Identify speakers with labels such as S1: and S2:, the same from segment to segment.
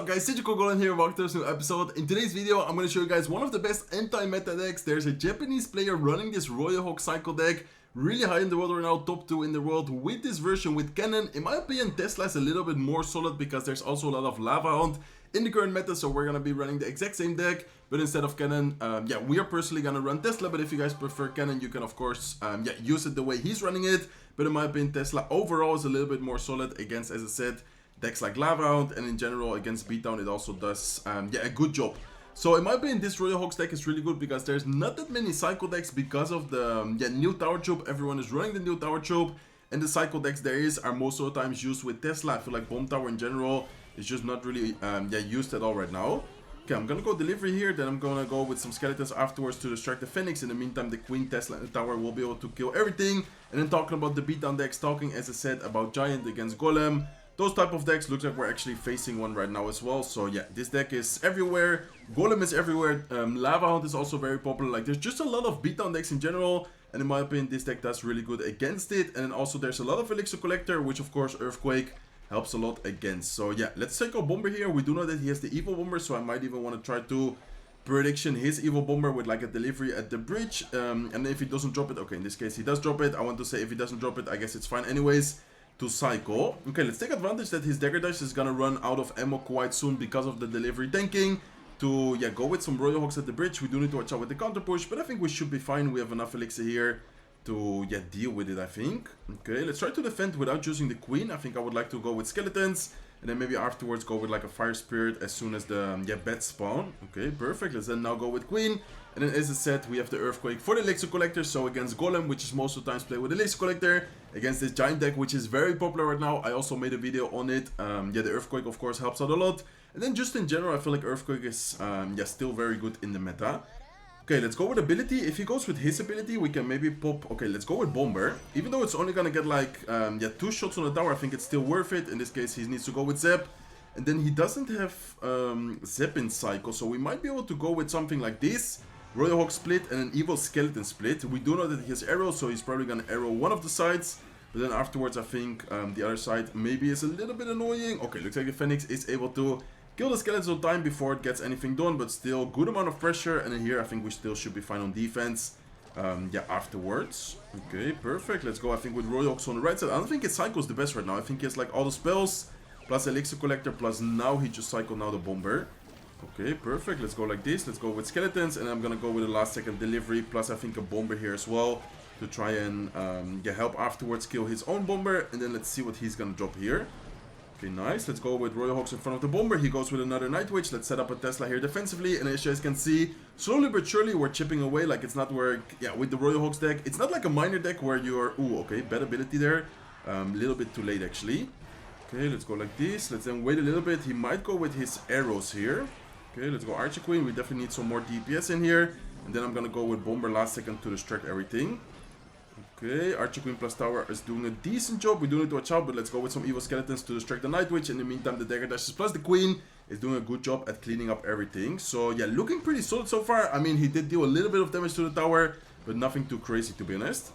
S1: up guys, Goblin here, welcome to this new episode. In today's video, I'm going to show you guys one of the best anti-meta decks. There's a Japanese player running this Royale cycle deck, really high in the world right now, top 2 in the world with this version with Cannon. In my opinion, Tesla is a little bit more solid because there's also a lot of Lava Hound in the current meta, so we're going to be running the exact same deck, but instead of Cannon, we are personally going to run Tesla, but if you guys prefer Cannon, you can of course use it the way he's running it. But in my opinion, Tesla overall is a little bit more solid against, as I said, decks like Lava Hound, and in general against Beatdown it also does a good job. So in my opinion, this Royale deck is really good because there's not that many cycle decks because of the new tower troop. Everyone is running the new tower troop, and the cycle decks there are most of the times used with Tesla. I feel like Bomb Tower in general is just not really used at all right now. Okay, I'm gonna go delivery here, then I'm gonna go with some skeletons afterwards to distract the Phoenix. In the meantime, the Queen, Tesla, and the Tower will be able to kill everything. And then talking about the beatdown decks, talking as I said about Giant against Golem. Those type of decks, looks like we're actually facing one right now as well. So yeah, this deck is everywhere. Golem is everywhere. Lava Hound is also very popular. Like, there's just a lot of beatdown decks in general. And in my opinion, this deck does really good against it. And then also there's a lot of Elixir Collector, which of course Earthquake helps a lot against. So yeah, let's take our Bomber here. We do know that he has the Evil Bomber, so I might even want to try to prediction his Evil Bomber with like a delivery at the bridge. And if he doesn't drop it, okay, in this case he does drop it. I want to say if he doesn't drop it, I guess it's fine anyways. To cycle. Okay, let's take advantage that his Dagger Dash is gonna run out of ammo quite soon because of the delivery tanking. To go with some Royal Hawks at the bridge. We do need to watch out with the counter push, but I think we should be fine. We have enough elixir here to deal with it, I think. Okay, let's try to defend without using the Queen. I think I would like to go with skeletons, and then maybe afterwards go with like a Fire Spirit as soon as the beds spawn. Okay, perfect. Let's then now go with Queen. And then as I said, we have the Earthquake for the Elixir Collector. So against Golem, which is most of the times played with the Elixir Collector, against this Giant deck, which is very popular right now. I also made a video on it. The Earthquake of course helps out a lot. And then just in general, I feel like Earthquake is still very good in the meta. Okay, let's go with ability. If he goes with his ability, we can maybe pop... Okay, let's go with Bomber. Even though it's only gonna get like 2 shots on the tower, I think it's still worth it. In this case, he needs to go with Zap. And then he doesn't have Zap in cycle, so we might be able to go with something like this. Royal Hawk split and an Evil Skeleton split. We do know that he has arrows, so he's probably gonna arrow one of the sides. But then afterwards, I think the other side maybe is a little bit annoying. Okay, looks like the Phoenix is able to kill the skeletons on time before it gets anything done, but still good amount of pressure. And then here I think we still should be fine on defense afterwards. Okay, perfect. Let's go, I think, with Royal Hawks on the right side. I don't think his cycle is the best right now. I think he has like all the spells plus Elixir Collector, plus now he just cycled now the Bomber. Okay, perfect. Let's go like this. Let's go with skeletons, and I'm gonna go with a last second delivery, plus I think a Bomber here as well to try and help afterwards kill his own Bomber. And then let's see what he's gonna drop here. Okay, nice. Let's go with Royal Hawks in front of the Bomber. He goes with another Night Witch. Let's set up a Tesla here defensively, and as you guys can see, slowly but surely we're chipping away. Like, it's not where, with the Royal Hawks deck, it's not like a minor deck where you're, okay, bad ability there. A little bit too late actually. Okay, let's go like this. Let's then wait a little bit. He might go with his arrows here. Okay, let's go Archer Queen. We definitely need some more DPS in here. And then I'm gonna go with Bomber last second to distract everything. Okay, Archer Queen plus Tower is doing a decent job. We do need to watch out, but let's go with some Evil Skeletons to distract the Night Witch. In the meantime, the Dagger Dashes plus the Queen is doing a good job at cleaning up everything. So yeah, looking pretty solid so far. I mean, he did deal a little bit of damage to the tower, but nothing too crazy to be honest.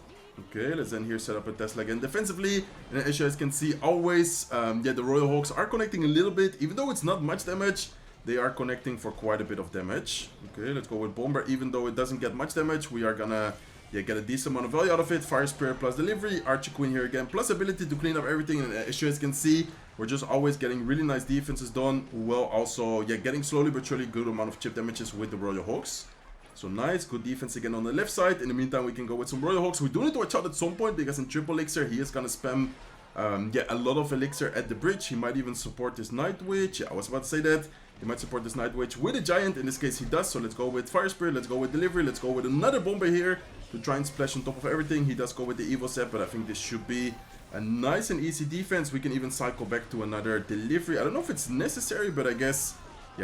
S1: Okay, let's then here set up a Tesla again defensively. And as you guys can see, always, the Royal Hawks are connecting a little bit. Even though it's not much damage, they are connecting for quite a bit of damage. Okay, let's go with Bomber. Even though it doesn't get much damage, we are gonna get a decent amount of value out of it. Fire Spirit plus delivery. Archer Queen here again, plus ability to clean up everything. And as you guys can see, we're just always getting really nice defenses done, while also getting slowly but surely good amount of chip damages with the Royal Hawks. So nice, good defense again on the left side. In the meantime, we can go with some Royal Hawks. We do need to watch out at some point because in triple elixir he is gonna spam a lot of elixir at the bridge. He might even support this Night Witch. I was about to say that. He might support this Night Witch with a Giant. In this case, he does. So let's go with Fire Spirit. Let's go with Delivery. Let's go with another Bomber here to try and splash on top of everything. He does go with the Evil Set, but I think this should be a nice and easy defense. We can even cycle back to another Delivery. I don't know if it's necessary, but I guess,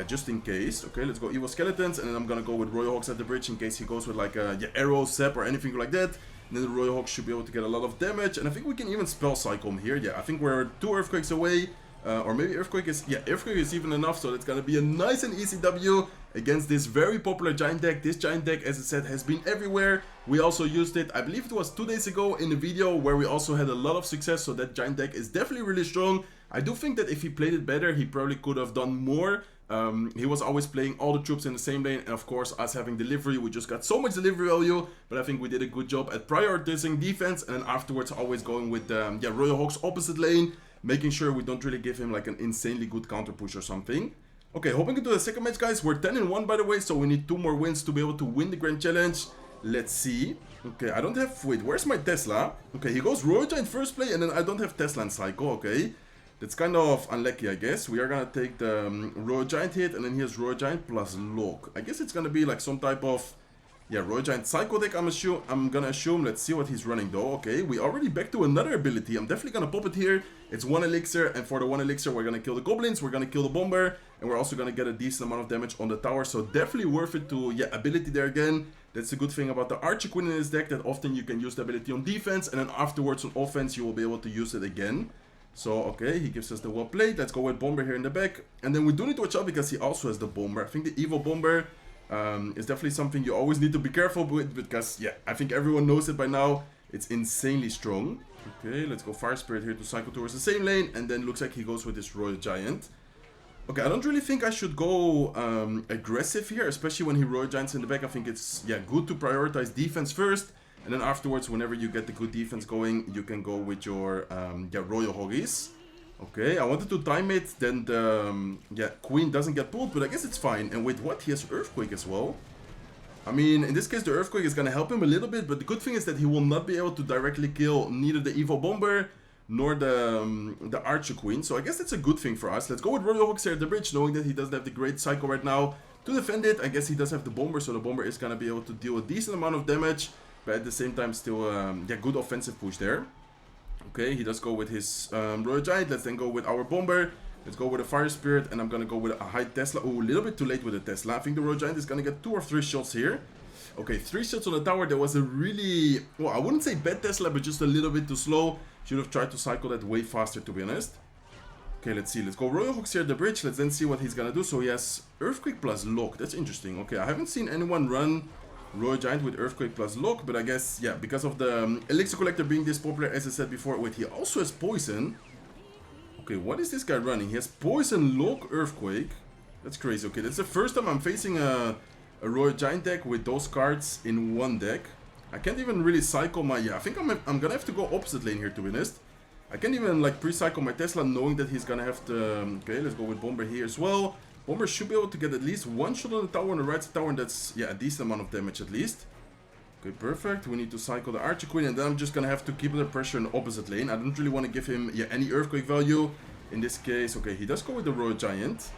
S1: just in case. Okay, let's go Evil Skeletons, and then I'm gonna go with Royal Hawks at the bridge in case he goes with like a Arrow, Zap, or anything like that. And then the Royal Hawks should be able to get a lot of damage, and I think we can even spell cycle him here. I think we're 2 Earthquakes away. Or maybe Earthquake is, Earthquake is even enough, so it's gonna be a nice and easy W against this very popular Giant deck. This Giant deck, as I said, has been everywhere. We also used it, I believe it was 2 days ago in a video where we also had a lot of success, so that Giant deck is definitely really strong. I do think that if he played it better, he probably could have done more. He was always playing all the troops in the same lane, and of course, us having delivery, we just got so much delivery value, but I think we did a good job at prioritizing defense, and then afterwards always going with Royal Hawk's opposite lane, making sure we don't really give him like an insanely good counter push or something. Okay, hoping into the second match, guys. We're 10-1 by the way, so we need 2 more wins to be able to win the Grand Challenge. Let's see. Okay, I don't have... Wait, where's my Tesla? Okay, he goes Royal Giant first play, and then I don't have Tesla and Psycho, okay. That's kind of unlucky, I guess. We are gonna take the Royal Giant hit, and then he has Royal Giant plus Lock. I guess it's gonna be like some type of... Yeah, Royal Giant Psycho deck, I'm gonna assume. Let's see what he's running though. Okay, we already back to another ability. I'm definitely gonna pop it here. It's 1 elixir, and for the 1 elixir, we're gonna kill the goblins, we're gonna kill the bomber, and we're also gonna get a decent amount of damage on the tower. So definitely worth it to, yeah, ability there again. That's the good thing about the Archer Queen in this deck, that often you can use the ability on defense, and then afterwards on offense, you will be able to use it again. So, okay, he gives us the well played. Let's go with Bomber here in the back. And then we do need to watch out because he also has the Bomber. I think the Evil Bomber is definitely something you always need to be careful with, because, yeah, I think everyone knows it by now. It's insanely strong. Okay, let's go Fire Spirit here to cycle towards the same lane. And then looks like he goes with this Royal Giant. Okay, I don't really think I should go aggressive here, especially when he Royal Giants in the back. I think it's, yeah, good to prioritize defense first. And then afterwards, whenever you get the good defense going, you can go with your Royal Hoggies. Okay, I wanted to time it, then the Queen doesn't get pulled, but I guess it's fine. And with what? He has Earthquake as well. I mean, in this case, the Earthquake is going to help him a little bit, but the good thing is that he will not be able to directly kill neither the Evil Bomber nor the Archer Queen. So I guess that's a good thing for us. Let's go with Royal Hawks here at the bridge, knowing that he doesn't have the Great Cycle right now to defend it. I guess he does have the Bomber, so the Bomber is going to be able to deal a decent amount of damage. But at the same time, still, yeah, good offensive push there. Okay, he does go with his Royal Giant. Let's then go with our Bomber. Let's go with a Fire Spirit, and I'm going to go with a high Tesla. Oh, a little bit too late with the Tesla. I think the Royal Giant is going to get 2 or 3 shots here. Okay, 3 shots on the tower. There was a really, well, I wouldn't say bad Tesla, but just a little bit too slow. Should have tried to cycle that way faster, to be honest. Okay, let's see. Let's go Royal Hawks here at the bridge. Let's then see what he's going to do. So he has Earthquake plus Lock. That's interesting. Okay, I haven't seen anyone run Royal Giant with Earthquake plus Lock, but I guess, yeah, because of the Elixir Collector being this popular, as I said before, wait, he also has Poison. Okay, what is this guy running? He has Poison, Lock, Earthquake. That's crazy. Okay, that's the first time I'm facing a Royal Giant deck with those cards in one deck. I can't even really cycle my, yeah, I think I'm gonna have to go opposite lane here, to be honest. I can't even, like, pre-cycle my Tesla knowing that he's gonna have to, okay, let's go with Bomber here as well. Bomber should be able to get at least 1 shot on the tower, on the right side tower, and that's, yeah, a decent amount of damage at least. Okay, perfect. We need to cycle the Archer Queen, and then I'm just gonna have to keep the pressure in the opposite lane. I don't really want to give him, yeah, any Earthquake value. In this case, okay, he does go with the Royal Giant.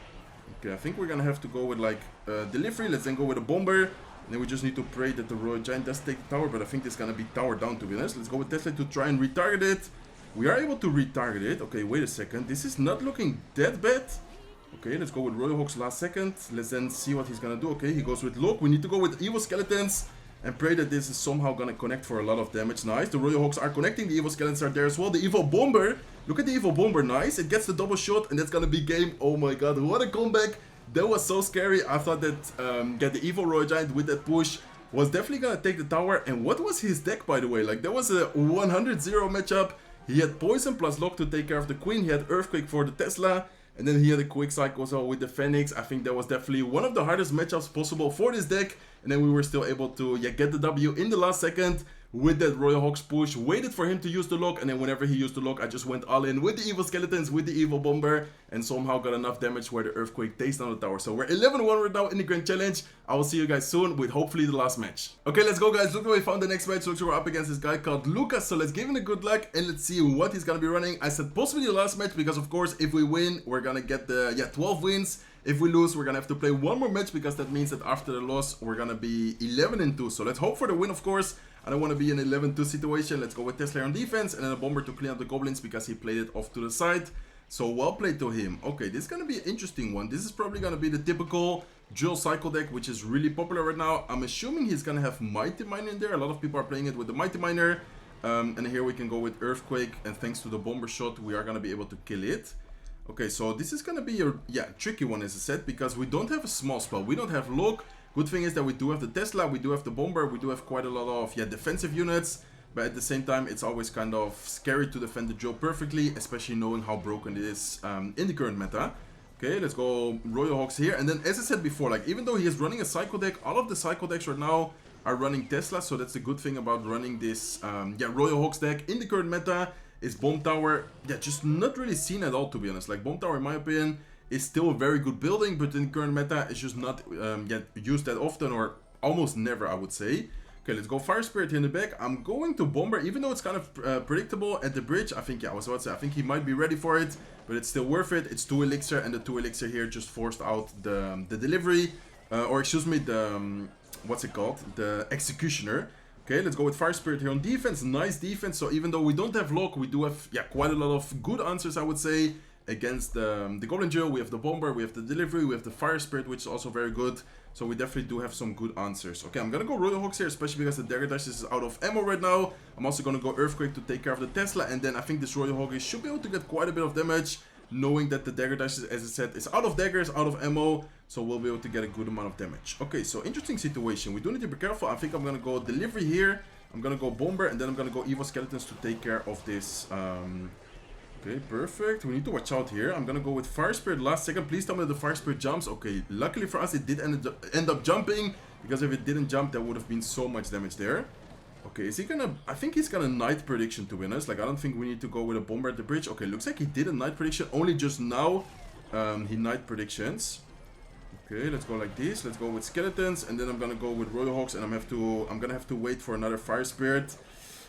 S1: Okay, I think we're gonna have to go with, like, Delivery. Let's then go with a Bomber. And then we just need to pray that the Royal Giant does take the tower, but I think it's gonna be tower down, to be honest. Let's go with Tesla to try and retarget it. We are able to retarget it. Okay, wait a second. This is not looking that bad. Okay, let's go with Royal Hawks last second. Let's then see what he's gonna do. Okay, he goes with Lock. We need to go with Evil Skeletons and pray that this is somehow gonna connect for a lot of damage. Nice. The Royal Hawks are connecting. The Evil Skeletons are there as well. The Evil Bomber. Look at the Evil Bomber. Nice. It gets the double shot, and that's gonna be game. Oh my god, what a comeback. That was so scary. I thought that the Evil Royal Giant with that push was definitely gonna take the tower. And what was his deck, by the way? Like, that was a 100-0 matchup. He had Poison plus Lock to take care of the Queen. He had Earthquake for the Tesla. And then he had a quick cycle as well with the Phoenix. I think that was definitely one of the hardest matchups possible for this deck. And then we were still able to, yeah, get the W in the last second with that Royal Hawks push. Waited for him to use the Lock, and then whenever he used the Lock, I just went all in with the Evil Skeletons, with the Evil Bomber, and somehow got enough damage where the Earthquake takes down the tower. So we're 11-1 right now in the Grand Challenge. I will see you guys soon with hopefully the last match. Okay, let's go, guys. Look where we found the next match. Looks like we're up against this guy called Lucas. So let's give him a good luck and let's see what he's gonna be running. I said possibly the last match because, of course, if we win, we're gonna get the 12 wins. If we lose, we're gonna have to play one more match because that means that after the loss, we're gonna be 11-2. So let's hope for the win, of course. I don't want to be in an 11-2 situation. Let's go with Tesla on defense and then a Bomber to clean up the Goblins because he played it off to the side. So well played to him. Okay, this is going to be an interesting one. This is probably going to be the typical dual cycle deck, which is really popular right now. I'm assuming he's going to have Mighty Miner in there. A lot of people are playing it with the Mighty Miner. And here we can go with Earthquake. And thanks to the Bomber shot, we are going to be able to kill it. Okay, so this is going to be a tricky one, as I said, because we don't have a small spell. We don't have Lock. Good thing is that we do have the Tesla, we do have the Bomber, we do have quite a lot of defensive units. but at the same time, it's always kind of scary to defend the drill perfectly, especially knowing how broken it is in the current meta. Okay, let's go Royal Hogs here. And then, as I said before, like, even though he is running a Psycho deck, all of the Psycho decks right now are running Tesla. So that's the good thing about running this Royal Hogs deck in the current meta. Is Bomb Tower, just not really seen at all, to be honest. Like, Bomb Tower, in my opinion, is still a very good building, but in the current meta, it's just not used that often, or almost never, I would say. Okay, let's go Fire Spirit here in the back. I'm going to Bomber, even though it's kind of predictable at the bridge. I think, I was about to say, I think he might be ready for it, but it's still worth it. It's 2 Elixir, and the 2 Elixir here just forced out the delivery, or excuse me, the, what's it called? The Executioner. Okay, let's go with Fire Spirit here on defense. Nice defense. So even though we don't have lock, we do have, quite a lot of good answers, I would say, against the Goblin Drill. We have the Bomber, we have the Delivery, we have the Fire Spirit, which is also very good. So we definitely do have some good answers. Okay, I'm gonna go Royal Hogs here, especially because the Dagger Dash is out of ammo right now. I'm also gonna go Earthquake to take care of the Tesla, and then I think this Royal Hog should be able to get quite a bit of damage, knowing that the Dagger Dash, as I said, is out of daggers, out of ammo, so we'll be able to get a good amount of damage. Okay, so interesting situation. We do need to be careful. I think I'm gonna go Delivery here. I'm gonna go Bomber, and then I'm gonna go Evil Skeletons to take care of this. Okay, perfect. We need to watch out here. I'm gonna go with Fire Spirit last second. Please tell me that the Fire Spirit jumps. Okay, luckily for us, it did end up jumping, because if it didn't jump, there would have been so much damage there. Okay, is he gonna... I think he's gonna Night Prediction, to be honest. Like, I don't think we need to go with a Bomber at the bridge. Okay, looks like he did a Night Prediction. Only just now he Night Predictions. Okay, let's go like this. Let's go with Skeletons, and then I'm gonna go with Royal Hogs, and I'm gonna have to wait for another Fire Spirit.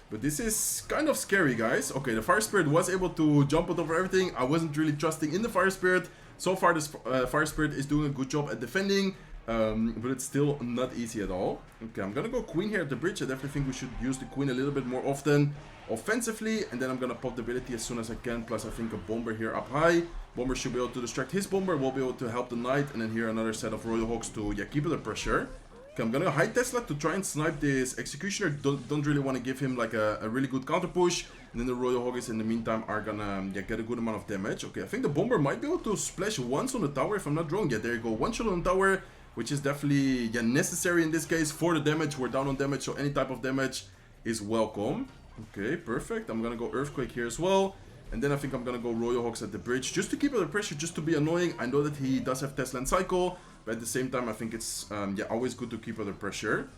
S1: But this is kind of scary, guys. Okay, the Fire Spirit was able to jump out over everything. I wasn't really trusting in the Fire Spirit. So far, this Fire Spirit is doing a good job at defending, but it's still not easy at all. Okay, I'm gonna go Queen here at the bridge. I definitely think we should use the Queen a little bit more often offensively, and then I'm gonna pop the ability as soon as I can. Plus, I think a Bomber here up high. Bomber should be able to distract his Bomber. We'll be able to help the Knight, and then here another set of Royal Hogs to keep it under pressure. Okay, I'm gonna hide Tesla to try and snipe this Executioner. Don't really want to give him like a really good counter push. And then the Royal Hogs in the meantime are gonna get a good amount of damage. Okay, I think the Bomber might be able to splash once on the tower if I'm not wrong. Yeah, there you go. One shot on the tower, which is definitely necessary in this case for the damage. We're down on damage, so any type of damage is welcome. Okay, perfect. I'm gonna go Earthquake here as well. And then I think I'm gonna go Royal Hogs at the bridge just to keep under pressure, just to be annoying. I know that he does have Tesla and Cycle, but at the same time, I think it's always good to keep under pressure.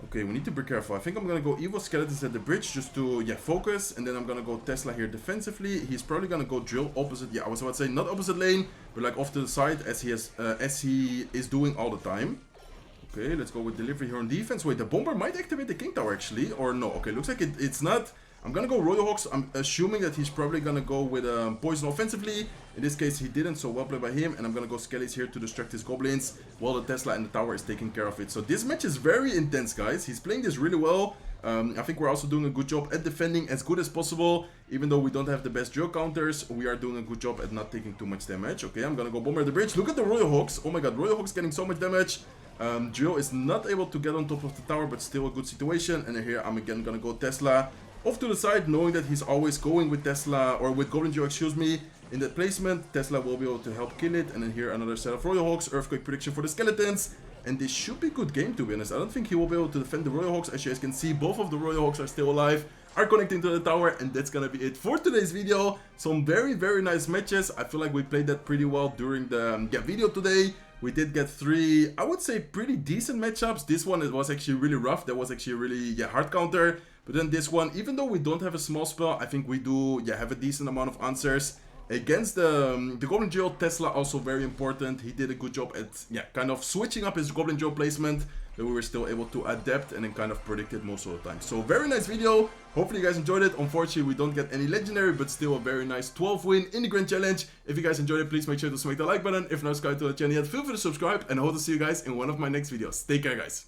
S1: Okay, we need to be careful. I think I'm gonna go Evil Skeletons at the bridge just to focus, and then I'm gonna go Tesla here defensively. He's probably gonna go Drill opposite. Yeah, I was about to say not opposite lane, but like off to the side as he is doing all the time. Okay, let's go with Delivery here on defense. Wait, the Bomber might activate the King Tower actually, or no? Okay, looks like it's not. I'm gonna go Royal Hogs. I'm assuming that he's probably gonna go with Poison offensively. In this case, he didn't, so well played by him. And I'm gonna go Skellies here to distract his Goblins, while the Tesla and the tower is taking care of it. So this match is very intense, guys. He's playing this really well. I think we're also doing a good job at defending as good as possible. Even though we don't have the best drill counters, we are doing a good job at not taking too much damage. Okay, I'm gonna go Bomber the bridge. Look at the Royal Hogs. Oh my god, Royal Hogs getting so much damage. Drill is not able to get on top of the tower, but still a good situation. And then here I'm again gonna go Tesla off to the side, knowing that he's always going with Tesla, or with Goblin Joe, excuse me, in that placement. Tesla will be able to help kill it. And then here another set of Royal Hogs, Earthquake prediction for the Skeletons. And this should be a good game, to be honest. I don't think he will be able to defend the Royal Hogs. As you guys can see, both of the Royal Hogs are still alive, are connecting to the tower, and that's gonna be it for today's video. Some very, very nice matches. I feel like we played that pretty well during the video today. We did get 3, I would say, pretty decent matchups. This one, it was actually really rough. That was actually a really hard counter. But then this one, even though we don't have a small spell, I think we do have a decent amount of answers. Against the Goblin Joe, Tesla also very important. He did a good job at kind of switching up his Goblin Joe placement, that we were still able to adapt and then kind of predict it most of the time. So very nice video. Hopefully you guys enjoyed it. Unfortunately, we don't get any legendary, but still a very nice 12 win in the Grand Challenge. If you guys enjoyed it, please make sure to smack the like button. If not, subscribe to the channel yet, feel free to subscribe, and I hope to see you guys in one of my next videos. Take care, guys.